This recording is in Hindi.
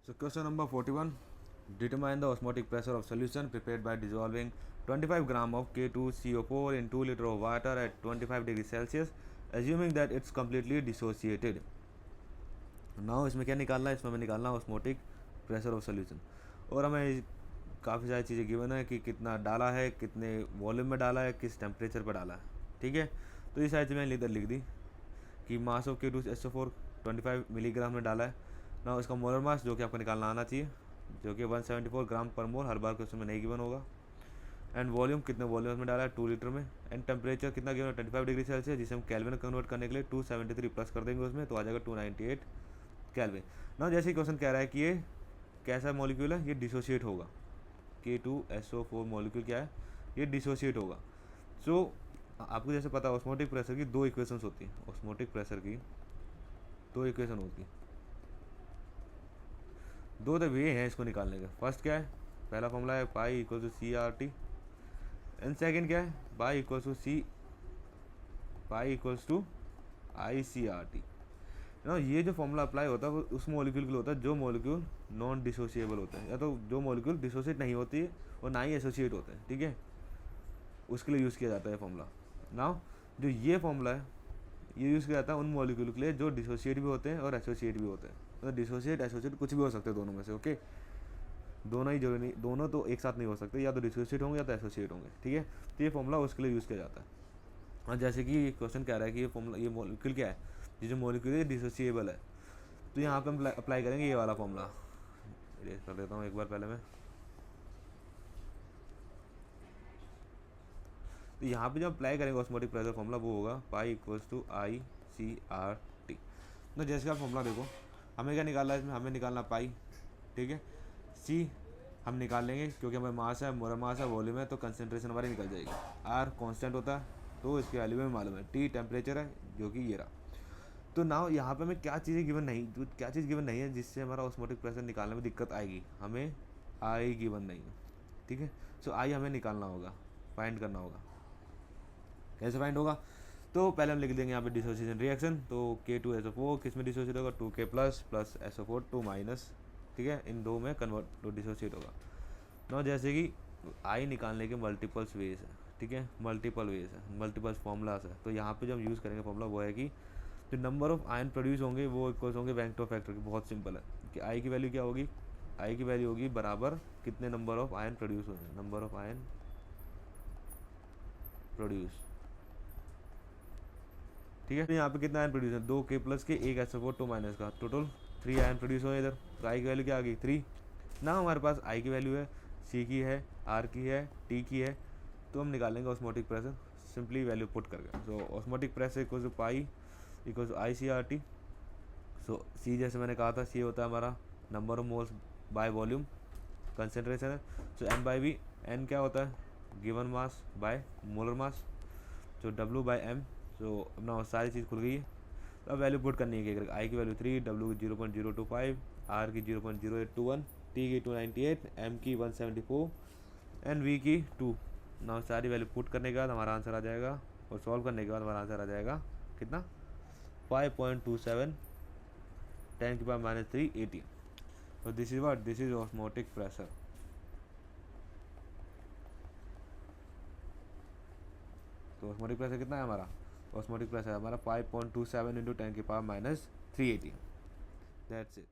So question number 41. Determine the osmotic pressure of solution prepared by dissolving 25 gram of K2CO4 in 2 liter of water at 25 degrees Celsius, assuming that it's completely dissociated. Now इसमें क्या निकालना है, इसमें हमें निकालना है osmotic pressure of solution। और हमें काफ़ी सारी चीज़ें गिवन है कि कितना डाला है, कितने वॉल्यूम में डाला है, किस टेम्परेचर पर डाला है। ठीक है, तो ये सारी चीज़ें मैंने इधर लिख दी कि मास ऑफ K2SO4 25 मिलीग्राम में डाला है ना। इसका मोलर मास जो कि आपको निकालना आना चाहिए, जो कि 174 ग्राम पर मोल, हर बार क्वेश्चन में नहीं गिवन होगा। एंड वॉल्यूम कितने वॉल्यूम में डाला है 2 लीटर में। एंड टेम्परेचर कितना गिवन है 25 डिग्री सेल्सियस, जिसे हम केल्विन कन्वर्ट करने के लिए 273 प्लस कर देंगे उसमें, तो आ जाएगा 298 केल्विन। ना जैसे क्वेश्चन कह रहा है कि ये कैसा मॉलिक्यूल है, ये डिसोशिएट होगा। K2SO4 मॉलिक्यूल क्या है, ये डिसोशिएट होगा। सो आपको जैसे पता है ऑस्मोटिक प्रेशर की दो इक्वेशंस होती हैं। ऑस्मोटिक प्रेशर की दो इक्वेशन होती हैं, दो तो वे हैं इसको निकालने का। फर्स्ट क्या है, पहला फॉर्मूला है pi equal to CRT, and second क्या है, पाई इक्वल्स टू ICRT ना। ये जो फॉर्मूला अप्लाई होता है वो उस मॉलिक्यूल के लिए होता है जो मॉलिक्यूल नॉन डिसोशिएबल होता है, या तो जो मॉलिक्यूल डिसोशिएट नहीं होती है और ना ही एसोसिएट होते हैं। ठीक है, उसके लिए यूज़ किया जाता है फॉर्मूला। ना जो ये फॉर्मूला है ये यूज़ किया जाता है उन मॉलिक्यूल के लिए जो डिसोशिएट भी होते हैं और एसोसिएट भी होते हैं। मतलब डिसोशिएट एसोसिएट कुछ भी हो सकते हैं दोनों में से। ओके, दोनों ही जरूरी नहीं, दोनों तो एक साथ नहीं हो सकते, या तो डिसोशिएट होंगे या तो एसोसिएट होंगे। ठीक है, तो ये फॉर्मूला उसके लिए यूज़ किया जाता है। और जैसे कि क्वेश्चन कह रहा है कि ये फॉर्मूला, ये मॉलिक्यूल क्या है, ये जो मॉलिक्यूल है डिसोशिएबल है, तो यहाँ पे हम अप्लाई करेंगे ये वाला फॉर्मूला। इरेज कर देता हूँ एक बार पहले मैं। तो यहाँ पे जब अप्लाई करेंगे ऑस्मोटिक प्रेशर फॉर्मूला, वो होगा पाई इक्वल्स टू ICRT। तो जैसे का फॉर्मूला देखो, हमें क्या निकालना है इसमें, हमें निकालना पाई। ठीक है, C हम निकाल लेंगे क्योंकि हमें मास है, मोलर मास है, वॉल्यूम है, तो कंसनट्रेशन हमारी निकल जाएगी। R कांस्टेंट होता है तो इसकी वैल्यू में मालूम है। T टेम्परेचर है जो कि ये रहा। तो ना यहाँ पे हमें क्या चीज़ें गिवन नहीं, तो क्या चीज़ गिवन नहीं है जिससे हमारा ऑस्मोटिक प्रेशर निकालने में दिक्कत आएगी। हमें I गिवन नहीं है। ठीक है, सो I हमें निकालना होगा, फाइंड करना होगा। कैसे फाइंड होगा, तो पहले हम लिख देंगे यहाँ पे डिसोसिएशन रिएक्शन। तो K2SO4 किस में डिसोसिएट होगा, 2K plus plus SO4 2 minus. ठीक है, इन दो में कन्वर्ट तो डिसोसिएट होगा ना। जैसे कि I निकालने के मल्टीपल्स वेज है। ठीक है, मल्टीपल वेज है, मल्टीपल्स फॉर्मूलाज है। तो यहाँ पे जो हम यूज़ करेंगे फॉर्मूला वो है कि जो नंबर ऑफ आयन प्रोड्यूस होंगे वो इक्वल्स होंगे वेक्टर फैक्टर की। बहुत सिंपल है कि I की वैल्यू क्या होगी, I की वैल्यू होगी बराबर कितने नंबर ऑफ आयन प्रोड्यूस हुए हैं, नंबर ऑफ आयन प्रोड्यूस। ठीक है, तो यहाँ पे कितना आयन प्रोड्यूस है, 2K प्लस के 1 SO4 2 माइनस का, टोटल 3 आयन प्रोड्यूस हुए इधर। तो I की वैल्यू क्या आ गई 3 ना। हमारे पास I की वैल्यू है, C की है, R की है, T की है, तो हम निकालेंगे osmotic pressure simply value put करके। So osmotic pressure equal to pi equal to ICRT। So C जैसे मैंने कहा था, C होता है हमारा number of moles by volume, concentration है। So M by V, N क्या होता है given mass by molar mass, जो W बाई M। सो अपना सारी चीज़ खुल गई है। तो अब वैल्यू पुट करनी है कि I की वैल्यू 3, W की 0.025, R की 0.0821, T की 298, M की 174 एंड V की 2 ना। सारी वैल्यू पुट करने के बाद हमारा आंसर आ जाएगा, और सॉल्व करने के बाद हमारा आंसर आ जाएगा कितना 5.27 10 की पावर माइनस 3 18। तो this is what, this is osmotic pressure. तो ऑस्मोटिक प्रेशर कितना है हमारा, ऑस्मोटिक प्रेशर हमारा 5.27 इंटू 10 की पावर माइनस 318। That's it.